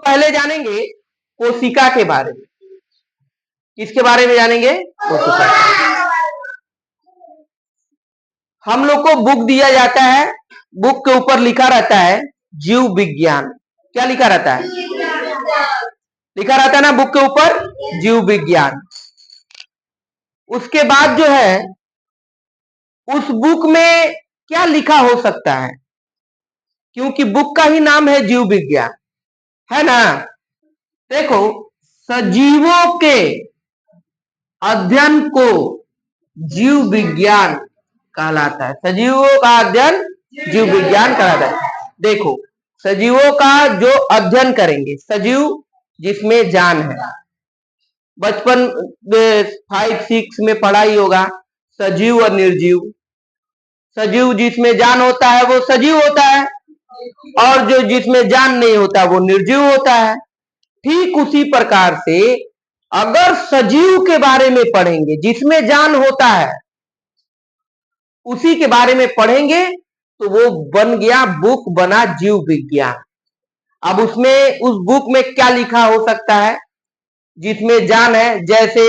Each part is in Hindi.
पहले जानेंगे कोशिका के बारे में। किसके बारे में जानेंगे? कोशिका। हम लोग को बुक दिया जाता है, बुक के ऊपर लिखा रहता है जीव विज्ञान। क्या लिखा रहता है? लिखा रहता है ना बुक के ऊपर, जीव विज्ञान। उसके बाद जो है उस बुक में क्या लिखा हो सकता है, क्योंकि बुक का ही नाम है जीव विज्ञान, है ना। देखो, सजीवों के अध्ययन को जीव विज्ञान कहलाता है। सजीवों का अध्ययन जीव विज्ञान कहलाता है। देखो, सजीवों का जो अध्ययन करेंगे, सजीव जिसमें जान है, बचपन 5-6 में पढ़ा ही होगा, सजीव और निर्जीव। सजीव जिसमें जान होता है वो सजीव होता है, और जो जिसमें जान नहीं होता वो निर्जीव होता है। ठीक उसी प्रकार से अगर सजीव के बारे में पढ़ेंगे, जिसमें जान होता है, उसी के बारे में पढ़ेंगे, तो वो बन गया, बुक बना जीव विज्ञान। अब उसमें, उस बुक में क्या लिखा हो सकता है जिसमें जान है? जैसे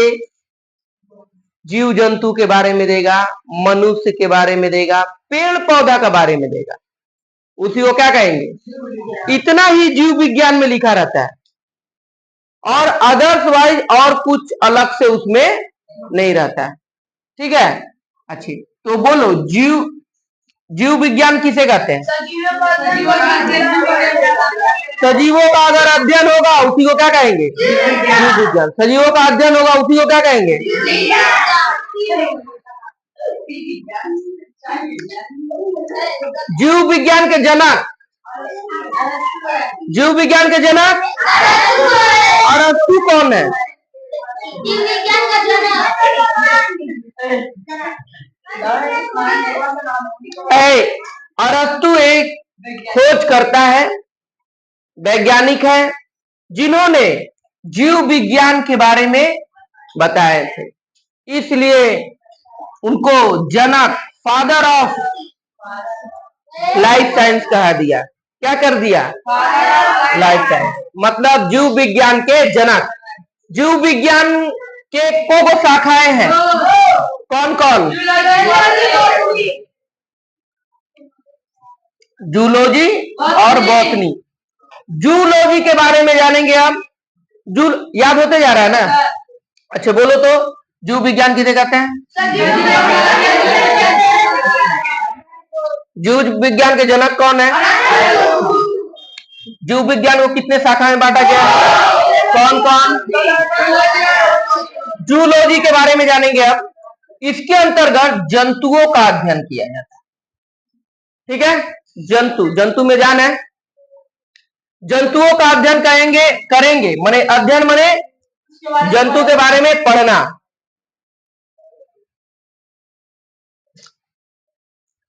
जीव जंतु के बारे में देगा, मनुष्य के बारे में देगा, पेड़ पौधा के बारे में देगा, उसी को क्या कहेंगे? इतना ही जीव विज्ञान में लिखा रहता है, और अदर्स वाइज और कुछ अलग से उसमें नहीं रहता है। ठीक है, अच्छी। तो बोलो, जीव विज्ञान किसे कहते हैं? सजीवों का अगर अध्ययन होगा उसी को क्या कहेंगे? जीव विज्ञान। सजीवों का अध्ययन होगा उसी को क्या कहेंगे? जीव विज्ञान के जनक, जीव विज्ञान के जनक अरस्तु कौन है? अरस्तु एक खोज करता है, वैज्ञानिक है, जिन्होंने जीव विज्ञान के बारे में बताए थे, इसलिए उनको जनक, फादर ऑफ लाइफ साइंस कहा दिया। क्या कर दिया? लाइफ साइंस, मतलब जीव विज्ञान के जनक। जीव विज्ञान के को शाखाएं हैं, कौन कौन? जूलॉजी और बॉटनी। जूलॉजी के बारे में जानेंगे हम। याद होते जा रहा है ना? अच्छा, बोलो तो, जीव विज्ञान किसे कहते हैं? जीव विज्ञान के जनक कौन है? जीव विज्ञान को कितने शाखा में बांटा गया है? कौन कौन? जूलॉजी के बारे में जानेंगे अब। इसके अंतर्गत जंतुओं का अध्ययन किया जाता है। ठीक है, जंतु में जान है, जंतुओं का अध्ययन करेंगे, माने अध्ययन माने जंतु के बारे में पढ़ना।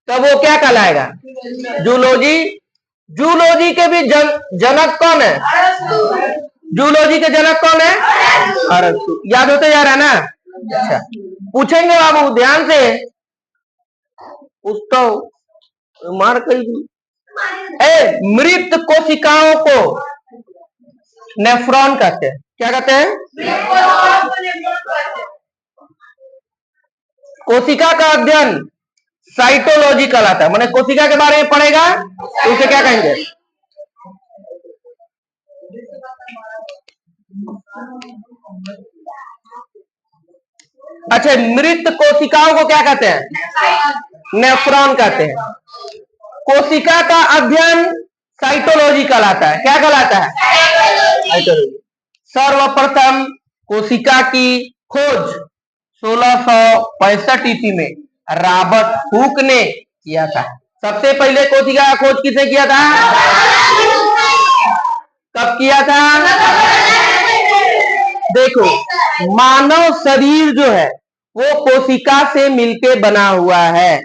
तब वो क्या कहलाएगा? जूलॉजी। जूलॉजी के भी जनक कौन है? जूलॉजी के जनक कौन है? अरस्तु। याद होते जा रहा है ना? अच्छा, पूछेंगे बाबू ध्यान से, पूछता हूं, मार कही। मृत कोशिकाओं को नेफ्रॉन कहते हैं। क्या कहते हैं? कोशिका का अध्ययन साइटोलॉजी कहलाता है, माने कोशिका के बारे में पढ़ेगा तो उसे क्या कहेंगे? अच्छा, मृत कोशिकाओं को क्या कहते हैं? नेफ्रॉन कहते हैं। कोशिका का अध्ययन साइटोलॉजी कहलाता है। क्या कहलाता है? साइटोलॉजी। सर्वप्रथम कोशिका की खोज 1665 ईस्वी में रॉबर्ट हुक ने किया था। सबसे पहले कोशिका का खोज किसने किया था? कब किया था? देखो, मानव शरीर जो है वो कोशिका से मिलके बना हुआ है।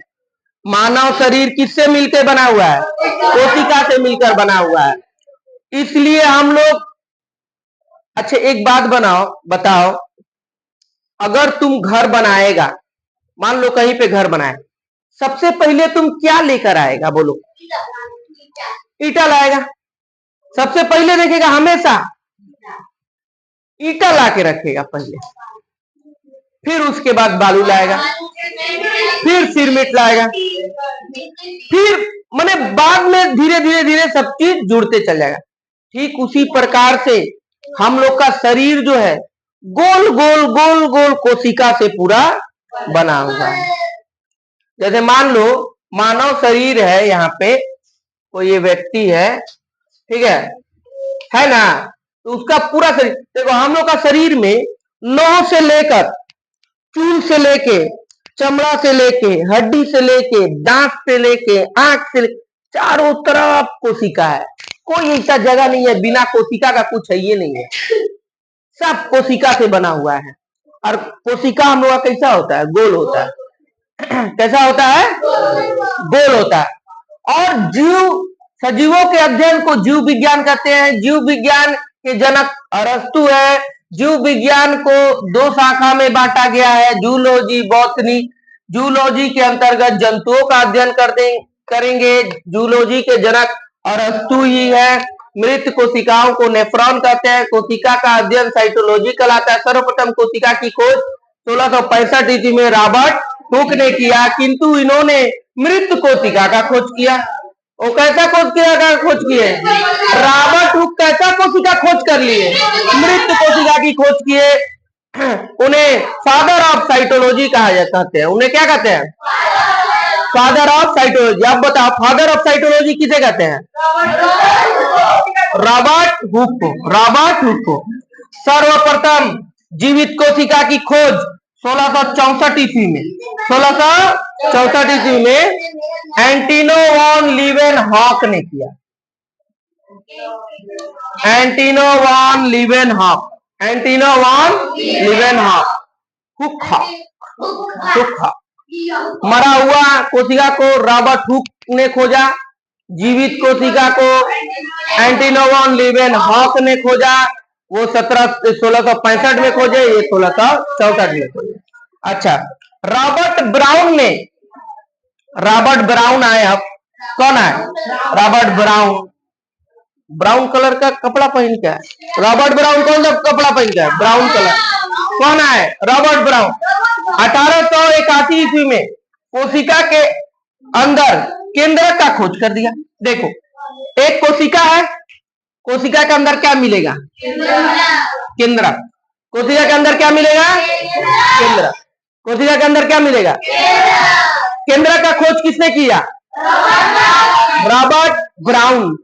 मानव शरीर किससे मिलकर बना हुआ है? कोशिका से मिलकर बना हुआ है। इसलिए हम लोग, अच्छा एक बात बताओ, अगर तुम घर बनाएगा, मान लो कहीं पे घर बनाए, सबसे पहले तुम क्या लेकर आएगा? बोलो। ईटा लाएगा। सबसे पहले देखेगा हमेशा ईटा ला के रखेगा पहले, फिर उसके बाद बालू लाएगा, फिर सिरमिट लाएगा, फिर माने बाद में धीरे धीरे धीरे सब चीज जुड़ते चल जाएगा। ठीक उसी प्रकार से हम लोग का शरीर जो है गोल गोल गोल गोल कोशिका से पूरा बना हुआ है। जैसे मान लो मानव शरीर है, यहाँ पे कोई ये व्यक्ति है, ठीक है ना, तो उसका पूरा शरीर देखो, हम लोग का शरीर में नौ से लेकर चूल से लेके, चमड़ा से लेके, हड्डी से लेके, दांत से लेके, आंख से लेके, चारों तरफ कोशिका है। कोई ऐसा जगह नहीं है बिना कोशिका का, कुछ है ये नहीं है, सब कोशिका से बना हुआ है। और कोशिका हम लोग का कैसा होता है? गोल होता है। कैसा होता है? गोल होता है। और जीव सजीवों के अध्ययन को जीव विज्ञान कहते हैं। जीव विज्ञान के जनक अरस्तु है। जीव विज्ञान को दो शाखा में बांटा गया है, जूलॉजी, बॉटनी। जूलॉजी के अंतर्गत जंतुओं का अध्ययन करेंगे। जूलॉजी के जनक अरस्तु ही है। मृत कोशिकाओं को नेफ्रॉन कहते हैं। कोशिका का अध्ययन साइटोलॉजी कहलाता है। सर्वप्रथम कोशिका की खोज 1665 ईस्वी में रॉबर्ट हुक ने किया, किंतु इन्होंने मृत कोशिका का खोज किया। वो कैसा खोज किए? रॉबर्ट हुक कैसा कोशिका खोज कर लिए? मृत कोशिका की खोज किए। उन्हें फादर ऑफ साइटोलॉजी कहा जाता है। उन्हें क्या कहते हैं? Father of cytology. अब बताओ फादर ऑफ साइटोलॉजी किसे कहते हैं? रॉबर्ट हुक को। रॉबर्ट हुक को। सर्वप्रथम जीवित कोशिका की खोज 1664 ईस्वी में, 1664 ईस्वी में एंटिनो वॉन लीवेनहॉक ने किया। Antonie van Leeuwenhoek. Antonie van Leeuwenhoek. Hooke. मरा हुआ कोशिका को रॉबर्ट हुक ने खोजा। जीवित कोशिका को एंटिनो वॉन लीवेनहॉक ने खोजा। वो 1665 में खोजे, ये 1664 में खोजे। अच्छा, रॉबर्ट ब्राउन आए। अब कौन आए? Robert brown. ब्राउन कलर का कपड़ा पहन के है। रॉबर्ट ब्राउन कौन सा कपड़ा पहन के है? Brown colour. कौन आए? Robert brown. 1881 ईस्वी में कोशिका के अंदर केंद्रक का खोज कर दिया। देखो, एक कोशिका है, कोशिका के अंदर क्या मिलेगा? केंद्रक। कोशिका के अंदर क्या मिलेगा? केंद्रक। कोशिका के अंदर क्या मिलेगा? केंद्रक का खोज किसने किया? Robert brown.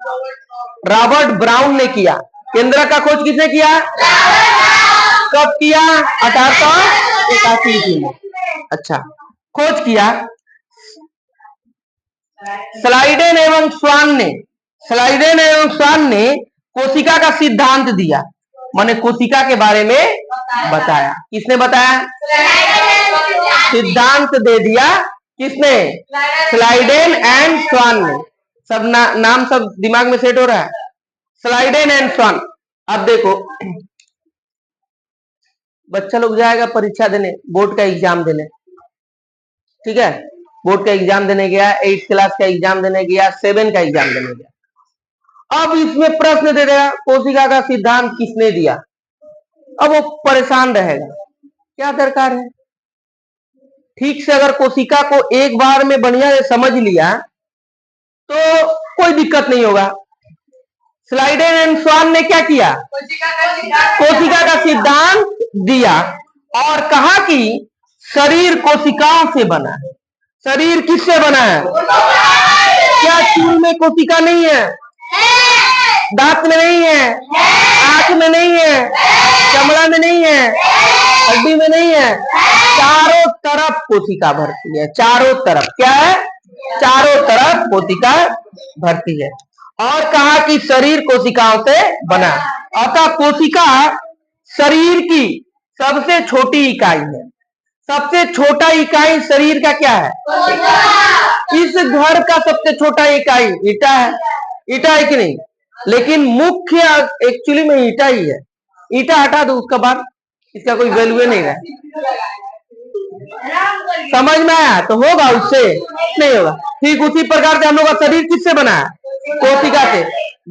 रॉबर्ट ब्राउन ने किया। केंद्रक का खोज किसने किया? कब किया? 1881 ईस्वी में। अच्छा, खोज किया। स्लाइडेन एवं स्वान ने कोशिका का सिद्धांत दिया, माने कोशिका के बारे में बताया। किसने बताया? सिद्धांत दे दिया। किसने? स्लाइडेन एंड स्वान ने। सब नाम सब दिमाग में सेट हो रहा है? स्लाइडेन एंड स्वान। अब देखो, बच्चा लोग जाएगा परीक्षा देने, बोर्ड का एग्जाम देने, ठीक है, बोर्ड का एग्जाम देने गया, 8th क्लास का एग्जाम देने गया, 7 का एग्जाम देने गया। अब इसमें प्रश्न दे देगा कोशिका का सिद्धांत किसने दिया। अब वो परेशान रहेगा, क्या दरकार है? ठीक से अगर कोशिका को एक बार में बढ़िया से समझ लिया तो कोई दिक्कत नहीं होगा। स्लाइडेन एंड स्वान ने क्या किया? कोशिका का सिद्धांत दिया और कहा कि शरीर कोशिकाओं से बना है। शरीर किससे बना है? क्या चूल में कोशिका नहीं है? दांत में नहीं है? आंख में नहीं है? चमड़ा में नहीं है? हड्डी में नहीं है? चारों तरफ कोशिका भरती है। चारों तरफ क्या है? चारों तरफ कोशिका भरती है। और कहा कि शरीर कोशिकाओं से बना। अतः कोशिका शरीर की सबसे छोटी इकाई है। सबसे छोटा इकाई शरीर का क्या है? इस घर का सबसे छोटा इकाई ईटा है। ईटा है कि नहीं? लेकिन मुख्य एक्चुअली में ईटा ही है। ईटा हटा दो, उसके बाद इसका कोई वैल्यू नहीं है। समझ में आया? तो होगा, उससे नहीं होगा। ठीक उसी प्रकार से हम लोग का शरीर किससे बना है? कोशिका से,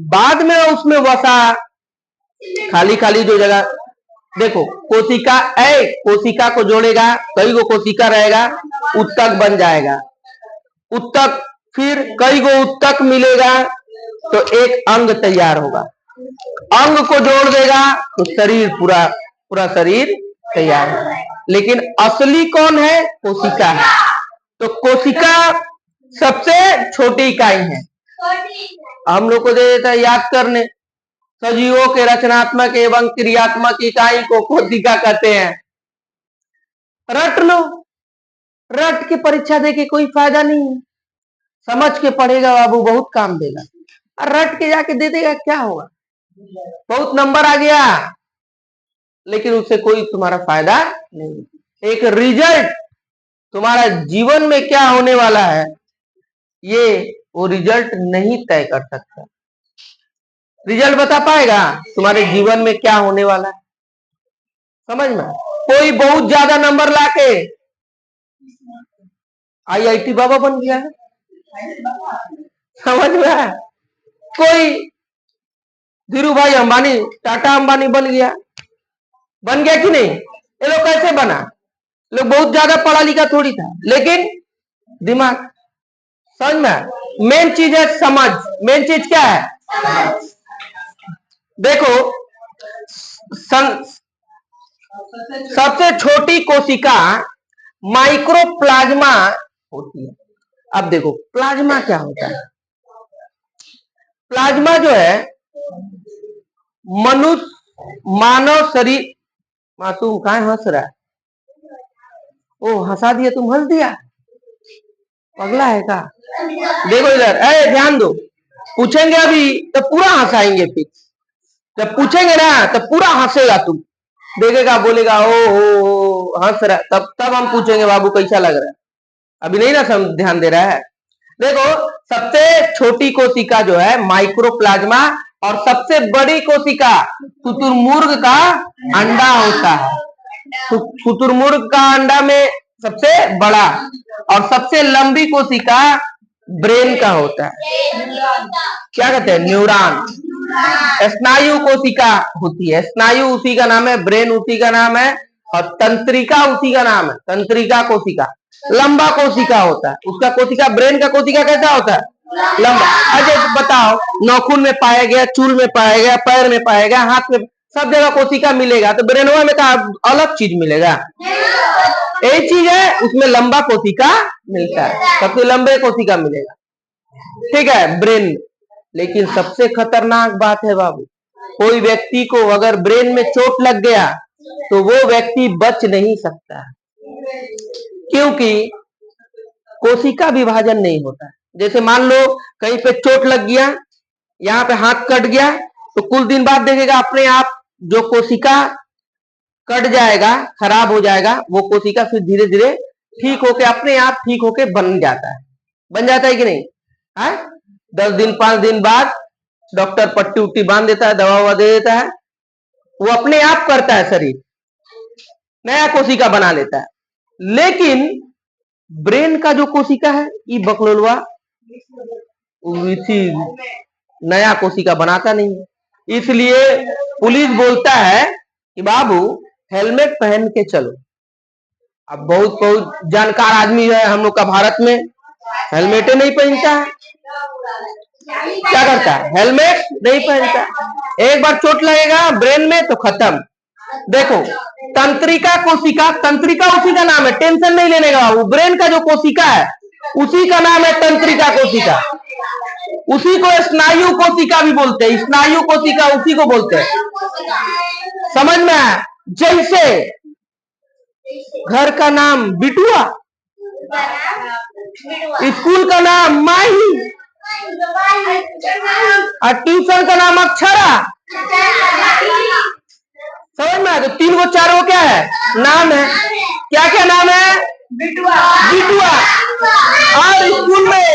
बाद में उसमें वसा, खाली खाली जो जगह, देखो कोशिका ए कोशिका को जोड़ेगा, कई गो कोशिका रहेगा, उत्तक बन जाएगा, उत्तक, फिर कई गो उत्तक मिलेगा तो एक अंग तैयार होगा, अंग को जोड़ देगा तो शरीर पूरा पूरा शरीर तैयार होगा। लेकिन असली कौन है? कोशिका है। तो कोशिका सबसे छोटी इकाई है। हम लोग को दे देता है याद करने, सजीवों के रचनात्मक एवं क्रियात्मक इकाई को कोशिका कहते हैं। रट लो, रट के परीक्षा दे के कोई फायदा नहीं है, समझ के पढ़ेगा बाबू बहुत काम देगा, और रट के जाके दे देगा क्या होगा? बहुत नंबर आ गया लेकिन उससे कोई तुम्हारा फायदा नहीं। एक रिजल्ट तुम्हारा जीवन में क्या होने वाला है ये वो रिजल्ट नहीं तय कर सकता। रिजल्ट बता पाएगा तुम्हारे जीवन में क्या होने वाला है? समझ में, कोई बहुत ज्यादा नंबर लाके IIT बाबा बन गया है, समझ में, कोई धीरू भाई अंबानी, टाटा अंबानी बन गया कि नहीं? ये लोग कैसे बना? लोग बहुत ज्यादा पढ़ा लिखा थोड़ी था, लेकिन दिमाग, समझ में। मेन चीज है समझ, मेन चीज क्या है? देखो सबसे छोटी कोशिका माइक्रोप्लाज्मा होती है। अब देखो प्लाज्मा क्या होता है? प्लाज्मा जो है मनुष्य मानव शरीर, मासूम कहाँ हंस रहा है? ओ हंसा दिया, तुम हंस दिया, पगला है का? देखो इधर, ध्यान दो, पूछेंगे अभी तो पूरा हंसाएंगे, फिर जब पूछेंगे ना तो पूरा हंसेगा, तुम देखेगा, बोलेगा ओ हंस रहा, तब हम पूछेंगे बाबू कैसा लग रहा है, अभी नहीं ना ध्यान दे रहा है। देखो सबसे छोटी कोशिका जो है माइक्रोप्लाज्मा, और सबसे बड़ी कोशिका शुतुरमुर्ग का अंडा होता है। शुतुरमुर्ग का अंडा में सबसे बड़ा और सबसे लंबी कोशिका ब्रेन का होता है, क्या कहते हैं? न्यूरॉन। स्नायु कोशिका होती है, स्नायु उसी का नाम है, ब्रेन उसी का नाम है, और तंत्रिका उसी का नाम है, तंत्रिका कोशिका। लंबा कोशिका होता है उसका, कोशिका ब्रेन का कोशिका कैसा होता है? लंबा। अजय बताओ, नाखून में पाया गया, चूल में पाया गया, पैर में पाया गया, हाथ में, सब जगह कोशिका मिलेगा, तो ब्रेनवा में का अलग चीज मिलेगा? एक चीज है उसमें लंबा कोशिका मिलता है, सबसे लंबे कोशिका मिलेगा, ठीक है, ब्रेन। लेकिन सबसे खतरनाक बात है बाबू, कोई व्यक्ति को अगर ब्रेन में चोट लग गया तो वो व्यक्ति बच नहीं सकता, क्योंकि कोशिका विभाजन नहीं होता। जैसे मान लो कहीं पे चोट लग गया, यहाँ पे हाथ कट गया, तो कुछ दिन बाद देखेगा अपने आप जो कोशिका कट जाएगा, खराब हो जाएगा, वो कोशिका फिर धीरे धीरे ठीक होके अपने आप ठीक होके बन जाता है कि नहीं? है 10 दिन 5 दिन बाद डॉक्टर पट्टी उट्टी बांध देता है, दवा ववा दे देता है, वो अपने आप करता है, शरीर नया कोशिका बना लेता है। लेकिन ब्रेन का जो कोशिका है ये बकलोलवा नया कोशिका बनाता नहीं है, इसलिए पुलिस बोलता है कि बाबू हेलमेट पहन के चलो। अब बहुत बहुत जानकार आदमी है हम लोग का भारत में, हेलमेट नहीं पहनता है, क्या करता है? हेलमेट नहीं पहनता, एक बार चोट लगेगा ब्रेन में तो खत्म। देखो तंत्रिका कोशिका, तंत्रिका उसी का नाम है, टेंशन नहीं लेने का, वो ब्रेन का जो कोशिका है उसी का नाम है तंत्रिका कोशिका, उसी को स्नायु कोशिका भी बोलते हैं, स्नायु कोशिका उसी को बोलते हैं, समझ में आया? जैसे घर का नाम बिटुआ, स्कूल का नाम माही, और ट्यूशन का नाम अक्षरा, समझ में आया? तो 3 को 4 को क्या है? नाम है, क्या क्या नाम है? बिटुआ, और स्कूल में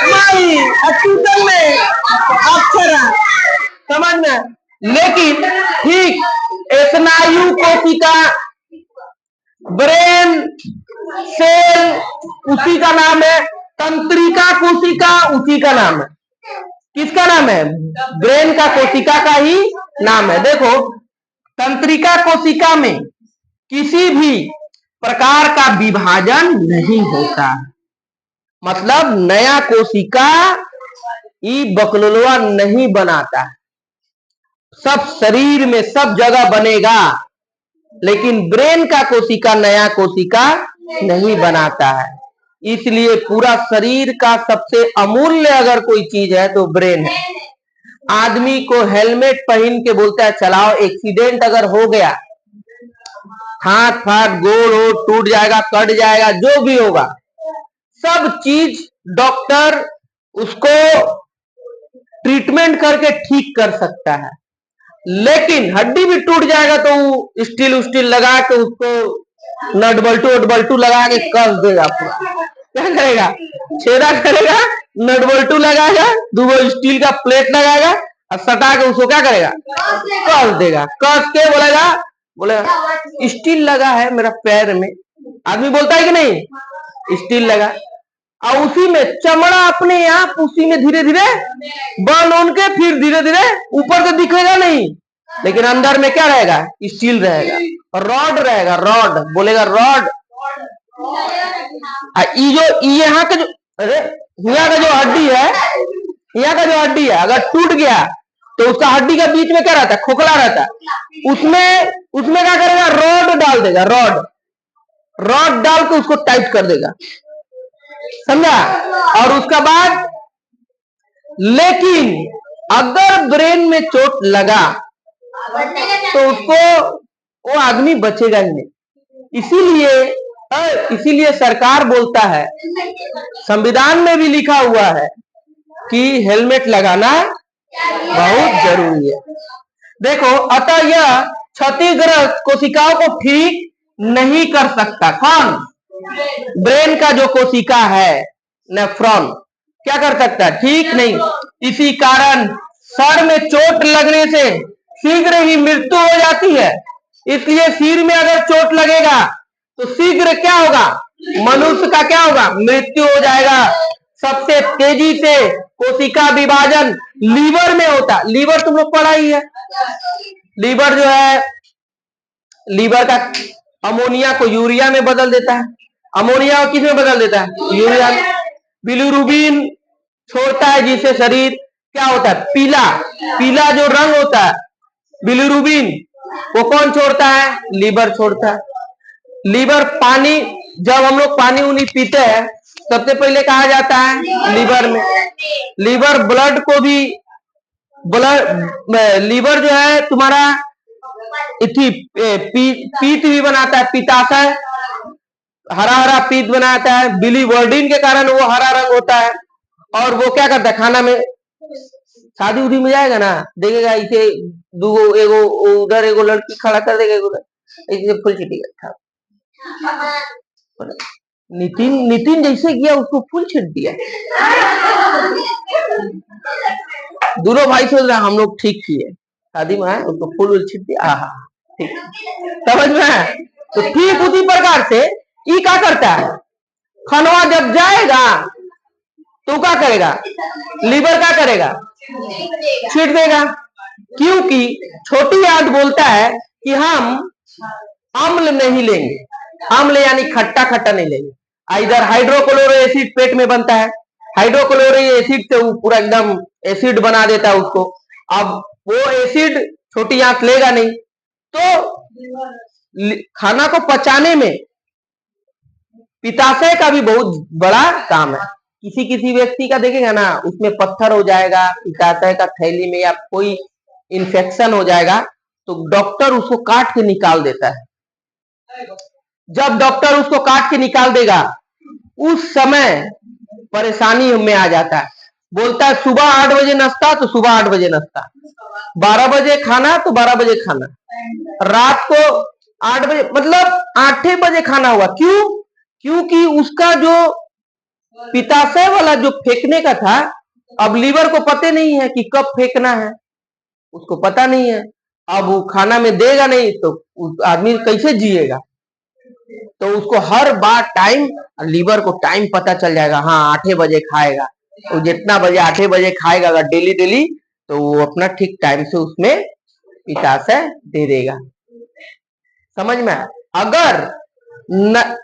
माही, ट्यूशन में अक्षरा, समझ में? लेकिन ठीक स्नायु कोशिका, ब्रेन सेल उसी का नाम है तंत्रिका कोशिका उसी का नाम है। किसका नाम है? ब्रेन का कोशिका का ही नाम है। देखो, तंत्रिका कोशिका में किसी भी प्रकार का विभाजन नहीं होता, मतलब नया कोशिका ई बकलोलवा नहीं बनाता। सब शरीर में सब जगह बनेगा, लेकिन ब्रेन का कोशिका नया कोशिका नहीं बनाता है। इसलिए पूरा शरीर का सबसे अमूल्य अगर कोई चीज है तो ब्रेन है। आदमी को हेलमेट पहन के बोलता है चलाओ, एक्सीडेंट अगर हो गया, हाथ फाट गोड़ हो टूट जाएगा, कट जाएगा, जो भी होगा, सब चीज डॉक्टर उसको ट्रीटमेंट करके ठीक कर सकता है। लेकिन हड्डी भी टूट जाएगा तो स्टील उस्टील लगा के उसको नट बल्टू लगा के कस देगा। पूरा क्या करेगा? छेदा करेगा, नट बल्टू लगाएगा, दो स्टील का प्लेट लगाएगा और सटा के उसको क्या करेगा? कस देगा। कस के बोलेगा स्टील लगा है मेरा पैर में। आदमी बोलता है कि नहीं? स्टील लगा, और उसी में चमड़ा अपने आप उसी में धीरे धीरे बन उन के फिर धीरे धीरे ऊपर से दिखेगा नहीं, लेकिन अंदर में क्या रहेगा? स्टील रहेगा, रॉड रहेगा, रॉड बोलेगा रॉड। यहाँ का जो यहाँ का जो हड्डी है, यहाँ का जो हड्डी है अगर टूट गया तो उसका हड्डी के बीच में क्या रहता है? खोखला रहता है। उसमें क्या करेगा? रॉड डाल देगा, रॉड डाल के उसको टाइट कर देगा, समझा? और उसका बाद, लेकिन अगर ब्रेन में चोट लगा तो उसको वो आदमी बचेगा ही नहीं। इसीलिए सरकार बोलता है, संविधान में भी लिखा हुआ है कि हेलमेट लगाना बहुत जरूरी है। देखो, अतः यह क्षतिग्रस्त कोशिकाओं को ठीक नहीं कर सकता। कौन? ब्रेन का जो कोशिका है नेफ्रॉन, क्या कर सकता है? ठीक नहीं। इसी कारण सर में चोट लगने से शीघ्र ही मृत्यु हो जाती है। इसलिए सिर में अगर चोट लगेगा तो शीघ्र क्या होगा? मनुष्य का क्या होगा? मृत्यु हो जाएगा। सबसे तेजी से कोशिका विभाजन लीवर में होता। लीवर तुम लोग पढ़ा ही है। लीवर जो है, लीवर का अमोनिया को यूरिया में बदल देता है। अमोनिया को किस में बदल देता है? यूरिया। बिलिरुबिन छोड़ता है, जिससे शरीर क्या होता है? पीला जो रंग होता है बिलिरुबिन, वो कौन छोड़ता है? लीवर छोड़ता है। लीवर पानी, जब हम लोग पानी उनी पीते हैं सबसे पहले कहा जाता है लीवर में। लीवर ब्लड को भी, लीवर जो है तुम्हारा पीत भी बनाता है, पित्ताशय, हरा हरा पीत बनाता है। बिलीवर्डिन के कारण वो हरा रंग होता है। और वो क्या करता है? खाना में, शादी उदी में जाएगा ना, देखेगा इसे दूगो, एगो उधर एगो लड़की खड़ा कर देगा, इसे फुल छिटी खा। नितिन जैसे किया उसको फुल छिट दिया। दोनों भाई सोच रहे हम लोग ठीक किए, शादी में आए उसको फुल छिट दिया। आहा, ठीक, समझ में है? तो ठीक उसी प्रकार से ये क्या करता है? खनवा जब जाएगा तो क्या करेगा? लीवर क्या करेगा? छीट देगा। क्योंकि छोटी आंत बोलता है कि हम अम्ल नहीं लेंगे। अम्ल यानी खट्टा खट्टा नहीं लेंगे। इधर हाइड्रोक्लोरिक एसिड पेट में बनता है, हाइड्रोक्लोरिक एसिड से वो पूरा एकदम एसिड बना देता है उसको। अब वो एसिड छोटी आंत लेगा नहीं, तो खाना को पचाने में पित्ताशय का भी बहुत बड़ा काम है। किसी व्यक्ति का देखेगा ना, उसमें पत्थर हो जाएगा पित्ताशय का थैली में, या कोई इन्फेक्शन हो जाएगा तो डॉक्टर उसको काट के निकाल देता है। जब डॉक्टर उसको काट के निकाल देगा उस समय परेशानी में आ जाता है। बोलता है सुबह 8 बजे नाश्ता तो सुबह 8 बजे नाश्ता, 12 बजे खाना तो 12 बजे खाना, रात को 8 बजे, मतलब 8 बजे खाना हुआ। क्यों? क्योंकि उसका जो पित्ताशय वाला जो फेंकने का था, अब लीवर को पता नहीं है कि कब फेंकना है, उसको पता नहीं है। अब वो खाना में देगा नहीं तो आदमी कैसे जिएगा? तो उसको हर बार टाइम, लीवर को टाइम पता चल जाएगा, हाँ 8 बजे खाएगा, तो जितना बजे 8 बजे खाएगा अगर डेली डेली, तो वो अपना ठीक टाइम से उसमें पित्ताशय दे देगा। समझ में?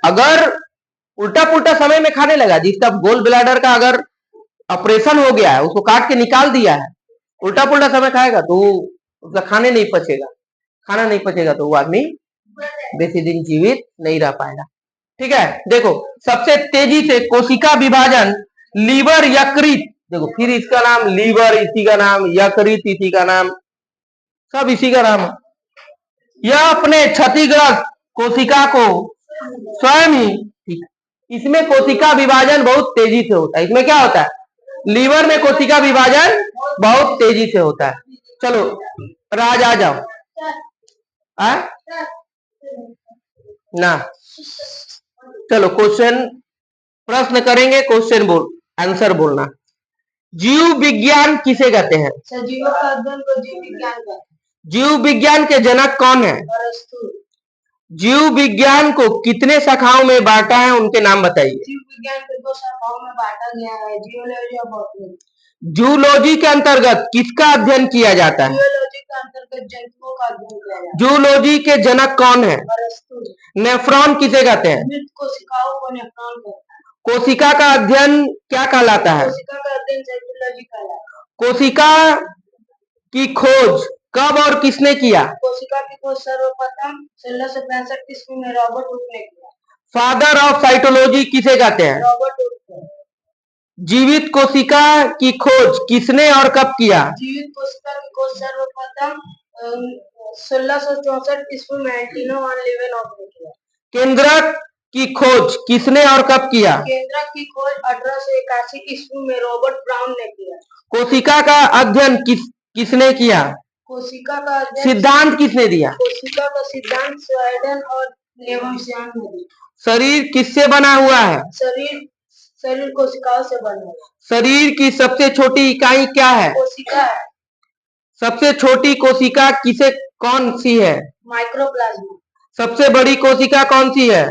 अगर उल्टा पुल्टा समय में खाने लगा, जिसका गोल ब्लैडर का अगर ऑपरेशन हो गया है, उसको काट के निकाल दिया है, उल्टा पुल्टा समय खाएगा तो उसका खाना नहीं पचेगा, तो वो आदमी बेसी दिन जीवित नहीं रह पाएगा। ठीक है, देखो सबसे तेजी से कोशिका विभाजन लीवर यकृत, देखो फिर इसका नाम लीवर, इसी का नाम यकृत, इसी का नाम, सब इसी का नाम है। यह अपने क्षतिग्रस्त कोशिका को स्वयं ही, इसमें कोशिका विभाजन बहुत तेजी से होता है। इसमें क्या होता है? लीवर में कोशिका विभाजन बहुत तेजी से होता है। चलो राज आ जाओ। आ? ना, चलो क्वेश्चन, प्रश्न करेंगे, क्वेश्चन बोल, आंसर बोलना। जीव विज्ञान किसे कहते हैं? सजीवों का अध्ययन को जीव विज्ञान कहते हैं। जीव विज्ञान के जनक कौन है? अरस्तु। जीव विज्ञान को कितने शाखाओं में बांटा है, उनके नाम बताइए। जीव विज्ञान को 2 शाखाओं में बांटा गया है, जियोलॉजी और बॉटनी। जूलॉजी के अंतर्गत किसका अध्ययन किया जाता है? जियोलॉजी के अंतर्गत जंतुओं का अध्ययन किया जाता है। जूलॉजी के जनक कौन है? अरस्तु। नेफ्रॉन किसे कहते हैं? मृत कोशिकाओं को नेफ्रॉन कहते हैं। कोशिका का अध्ययन क्या कहलाता है? कोशिका का अध्ययन साइटोलॉजी कहलाता है। कोशिका की खोज कब और किसने किया? कोशिका की खोज सर्वप्रथम 1665 ईस्वी में रॉबर्ट हुक ने किया। फादर ऑफ साइटोलॉजी किसे कहते हैं? Robert Hooke. जीवित कोशिका की खोज किसने और कब किया? जीवित कोशिका की खोज सर्वप्रथम 1664 ईस्वी में एंटोनियो वान लीवेनहॉफ ने किया। केंद्रक की खोज किसने और कब किया? केंद्रक की खोज 1881 ईस्वी में रॉबर्ट ब्राउन ने किया। कोशिका का अध्ययन किसने किया? कोशिका का अध्ययन सिद्धांत किसने दिया? कोशिका का सिद्धांत स्वेडेन और लेवनशियान ने दिया। शरीर किससे बना हुआ है? शरीर कोशिकाओं से बना है। शरीर की सबसे छोटी इकाई क्या है? कोशिका है। सबसे छोटी कोशिका किसे कौन सी है? माइक्रोप्लाज्मा। सबसे बड़ी कोशिका कौन सी है?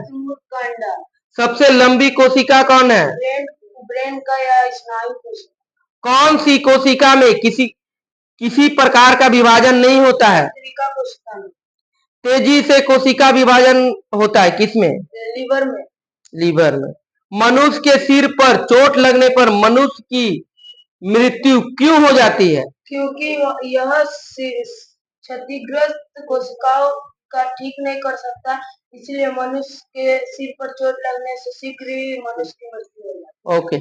अंडा। सबसे लंबी कोशिका कौन है? ब्रेन का या स्नायु कोशिका। कौन सी कोशिका में किसी प्रकार का विभाजन नहीं होता है? कोशिका में। तेजी से कोशिका विभाजन होता है किसमें? लीवर में। मनुष्य के सिर पर चोट लगने पर मनुष्य की मृत्यु क्यों हो जाती है? क्योंकि यह क्षतिग्रस्त कोशिकाओं का ठीक नहीं कर सकता, इसलिए मनुष्य के सिर पर चोट लगने से शीघ्र ही मनुष्य की मृत्यु हो जाती है। ओके।